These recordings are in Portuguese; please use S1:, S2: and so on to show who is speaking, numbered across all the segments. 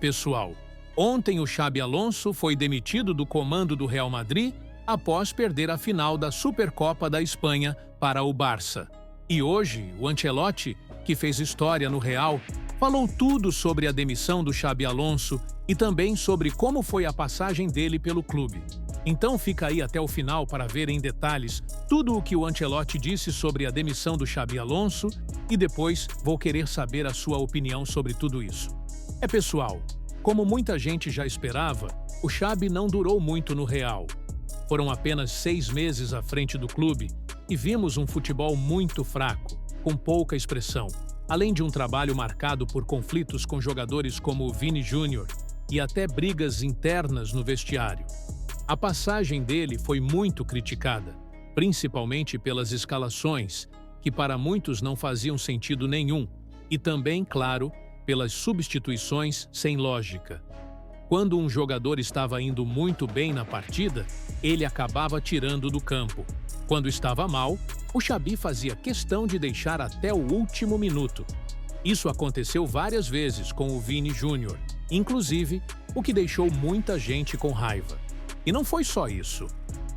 S1: Pessoal, ontem o Xabi Alonso foi demitido do comando do Real Madrid após perder a final da Supercopa da Espanha para o Barça. E hoje, o Ancelotti, que fez história no Real, falou tudo sobre a demissão do Xabi Alonso e também sobre como foi a passagem dele pelo clube. Então fica aí até o final para ver em detalhes tudo o que o Ancelotti disse sobre a demissão do Xabi Alonso e depois vou querer saber a sua opinião sobre tudo isso. Pessoal, como muita gente já esperava, o Xabi não durou muito no Real. Foram apenas 6 meses à frente do clube e vimos um futebol muito fraco, com pouca expressão, além de um trabalho marcado por conflitos com jogadores como o Vini Júnior e até brigas internas no vestiário. A passagem dele foi muito criticada, principalmente pelas escalações, que para muitos não faziam sentido nenhum, e também, claro, pelas substituições sem lógica. Quando um jogador estava indo muito bem na partida, ele acabava tirando do campo. Quando estava mal, o Xabi fazia questão de deixar até o último minuto. Isso aconteceu várias vezes com o Vini Júnior, inclusive o que deixou muita gente com raiva. E não foi só isso.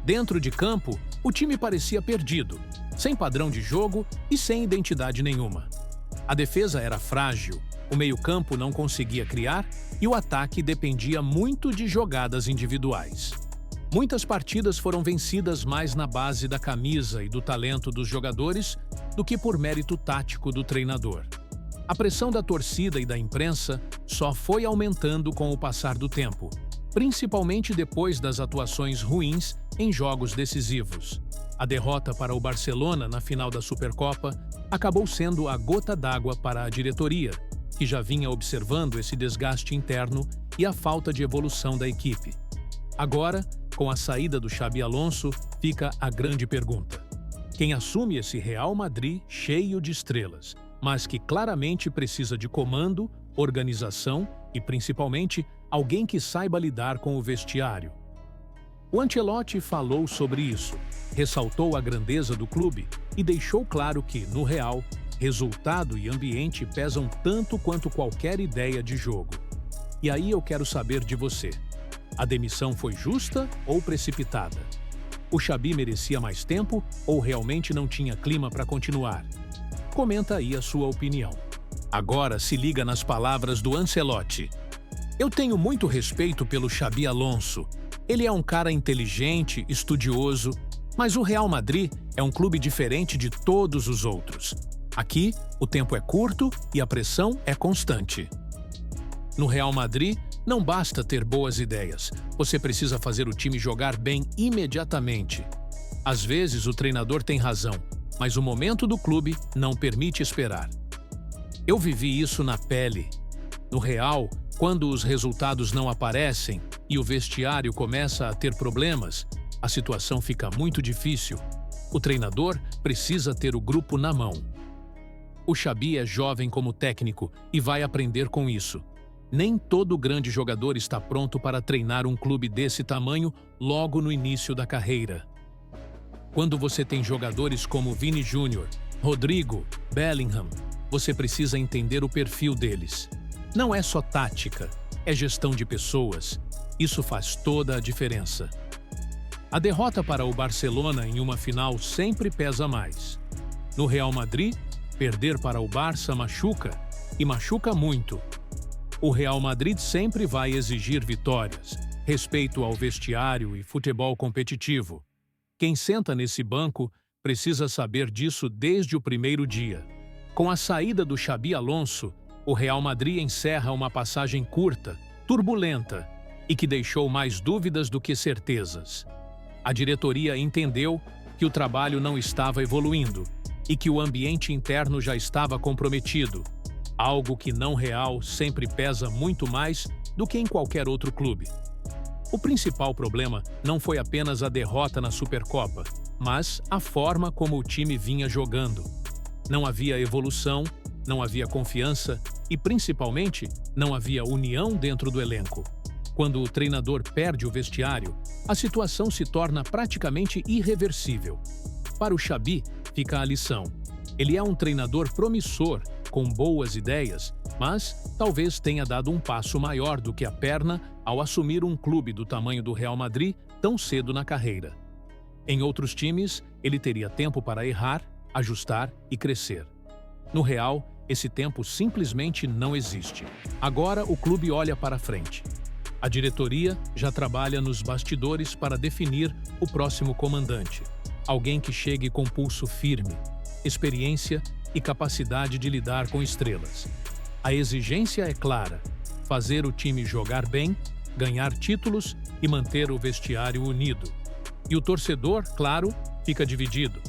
S1: Dentro de campo, o time parecia perdido, sem padrão de jogo e sem identidade nenhuma. A defesa era frágil, o meio-campo não conseguia criar e o ataque dependia muito de jogadas individuais. Muitas partidas foram vencidas mais na base da camisa e do talento dos jogadores do que por mérito tático do treinador. A pressão da torcida e da imprensa só foi aumentando com o passar do tempo, principalmente depois das atuações ruins em jogos decisivos. A derrota para o Barcelona na final da Supercopa acabou sendo a gota d'água para a diretoria, que já vinha observando esse desgaste interno e a falta de evolução da equipe. Agora, com a saída do Xabi Alonso, fica a grande pergunta: quem assume esse Real Madrid cheio de estrelas, mas que claramente precisa de comando, organização e, principalmente, alguém que saiba lidar com o vestiário? O Ancelotti falou sobre isso, ressaltou a grandeza do clube e deixou claro que, no Real, resultado e ambiente pesam tanto quanto qualquer ideia de jogo. E aí eu quero saber de você: a demissão foi justa ou precipitada? O Xabi merecia mais tempo ou realmente não tinha clima para continuar? Comenta aí a sua opinião. Agora se liga nas palavras do Ancelotti. Eu tenho muito respeito pelo Xabi Alonso. Ele é um cara inteligente, estudioso, mas o Real Madrid é um clube diferente de todos os outros. Aqui, o tempo é curto e a pressão é constante. No Real Madrid, não basta ter boas ideias. Você precisa fazer o time jogar bem imediatamente. Às vezes, o treinador tem razão, mas o momento do clube não permite esperar. Eu vivi isso na pele. No Real, quando os resultados não aparecem e o vestiário começa a ter problemas, a situação fica muito difícil. O treinador precisa ter o grupo na mão. O Xabi é jovem como técnico e vai aprender com isso. Nem todo grande jogador está pronto para treinar um clube desse tamanho logo no início da carreira. Quando você tem jogadores como Vini Júnior, Rodrigo, Bellingham, você precisa entender o perfil deles. Não é só tática, é gestão de pessoas. Isso faz toda a diferença. A derrota para o Barcelona em uma final sempre pesa mais. No Real Madrid, perder para o Barça machuca, e machuca muito. O Real Madrid sempre vai exigir vitórias, respeito ao vestiário e futebol competitivo. Quem senta nesse banco precisa saber disso desde o primeiro dia. Com a saída do Xabi Alonso, o Real Madrid encerra uma passagem curta, turbulenta e que deixou mais dúvidas do que certezas. A diretoria entendeu que o trabalho não estava evoluindo e que o ambiente interno já estava comprometido, algo que não Real sempre pesa muito mais do que em qualquer outro clube. O principal problema não foi apenas a derrota na Supercopa, mas a forma como o time vinha jogando. Não havia evolução, não havia confiança e, principalmente, não havia união dentro do elenco. Quando o treinador perde o vestiário, a situação se torna praticamente irreversível. Para o Xabi, fica a lição. Ele é um treinador promissor, com boas ideias, mas talvez tenha dado um passo maior do que a perna ao assumir um clube do tamanho do Real Madrid tão cedo na carreira. Em outros times, ele teria tempo para errar, ajustar e crescer. No Real, esse tempo simplesmente não existe. Agora o clube olha para frente. A diretoria já trabalha nos bastidores para definir o próximo comandante. Alguém que chegue com pulso firme, experiência e capacidade de lidar com estrelas. A exigência é clara: fazer o time jogar bem, ganhar títulos e manter o vestiário unido. E o torcedor, claro, fica dividido.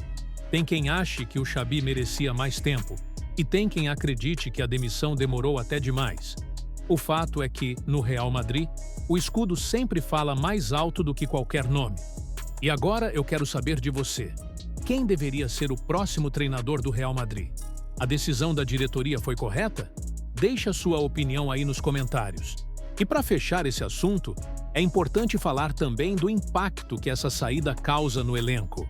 S1: Tem quem ache que o Xabi merecia mais tempo e tem quem acredite que a demissão demorou até demais. O fato é que, no Real Madrid, o escudo sempre fala mais alto do que qualquer nome. E agora eu quero saber de você. Quem deveria ser o próximo treinador do Real Madrid? A decisão da diretoria foi correta? Deixe a sua opinião aí nos comentários. E para fechar esse assunto, é importante falar também do impacto que essa saída causa no elenco.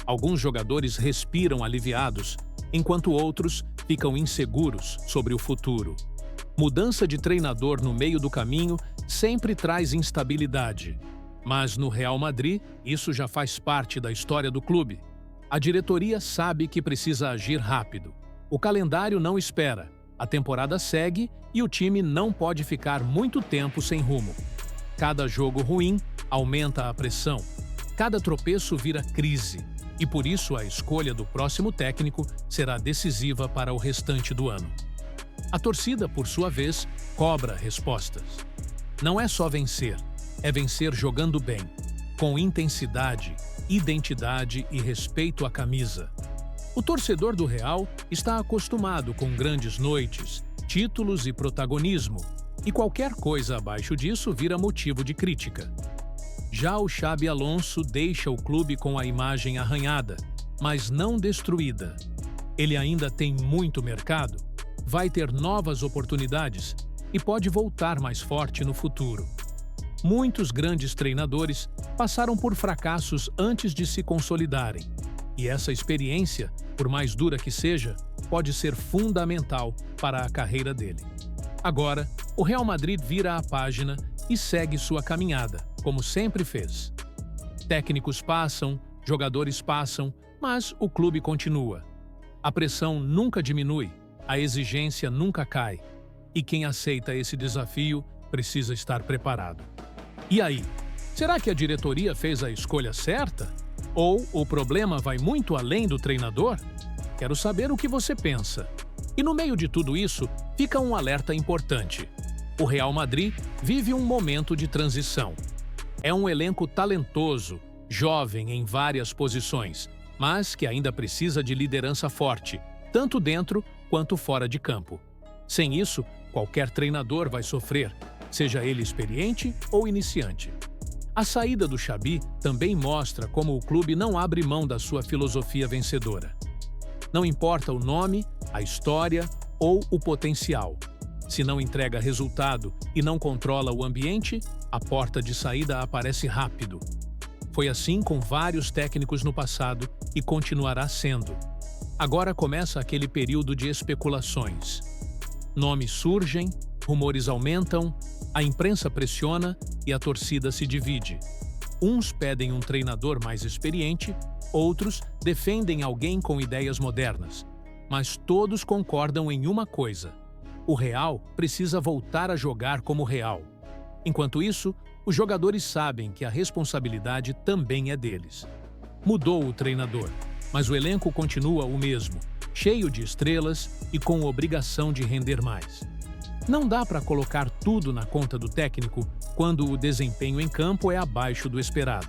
S1: Alguns jogadores respiram aliviados, enquanto outros ficam inseguros sobre o futuro. Mudança de treinador no meio do caminho sempre traz instabilidade. Mas no Real Madrid, isso já faz parte da história do clube. A diretoria sabe que precisa agir rápido. O calendário não espera, a temporada segue e o time não pode ficar muito tempo sem rumo. Cada jogo ruim aumenta a pressão. Cada tropeço vira crise. E por isso a escolha do próximo técnico será decisiva para o restante do ano. A torcida, por sua vez, cobra respostas. Não é só vencer, é vencer jogando bem, com intensidade, identidade e respeito à camisa. O torcedor do Real está acostumado com grandes noites, títulos e protagonismo, e qualquer coisa abaixo disso vira motivo de crítica. Já o Xabi Alonso deixa o clube com a imagem arranhada, mas não destruída. Ele ainda tem muito mercado, vai ter novas oportunidades e pode voltar mais forte no futuro. Muitos grandes treinadores passaram por fracassos antes de se consolidarem, e essa experiência, por mais dura que seja, pode ser fundamental para a carreira dele. Agora, o Real Madrid vira a página e segue sua caminhada, como sempre fez. Técnicos passam, jogadores passam, mas o clube continua. A pressão nunca diminui, a exigência nunca cai, e quem aceita esse desafio precisa estar preparado. E aí, será que a diretoria fez a escolha certa? Ou o problema vai muito além do treinador? Quero saber o que você pensa. E no meio de tudo isso, fica um alerta importante. O Real Madrid vive um momento de transição. É um elenco talentoso, jovem em várias posições, mas que ainda precisa de liderança forte, tanto dentro quanto fora de campo. Sem isso, qualquer treinador vai sofrer, seja ele experiente ou iniciante. A saída do Xabi também mostra como o clube não abre mão da sua filosofia vencedora. Não importa o nome, a história ou o potencial. Se não entrega resultado e não controla o ambiente, a porta de saída aparece rápido. Foi assim com vários técnicos no passado e continuará sendo. Agora começa aquele período de especulações. Nomes surgem, rumores aumentam, a imprensa pressiona e a torcida se divide. Uns pedem um treinador mais experiente, outros defendem alguém com ideias modernas. Mas todos concordam em uma coisa: o Real precisa voltar a jogar como Real. Enquanto isso, os jogadores sabem que a responsabilidade também é deles. Mudou o treinador, mas o elenco continua o mesmo, cheio de estrelas e com obrigação de render mais. Não dá para colocar tudo na conta do técnico quando o desempenho em campo é abaixo do esperado.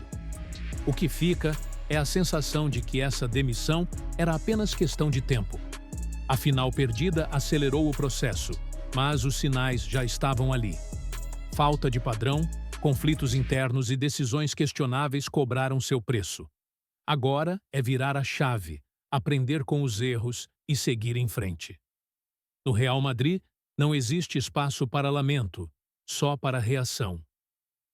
S1: O que fica é a sensação de que essa demissão era apenas questão de tempo. A final perdida acelerou o processo, mas os sinais já estavam ali. Falta de padrão, conflitos internos e decisões questionáveis cobraram seu preço. Agora é virar a chave, aprender com os erros e seguir em frente. No Real Madrid, não existe espaço para lamento, só para reação.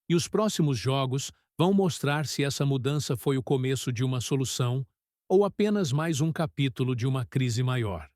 S1: E os próximos jogos vão mostrar se essa mudança foi o começo de uma solução ou apenas mais um capítulo de uma crise maior.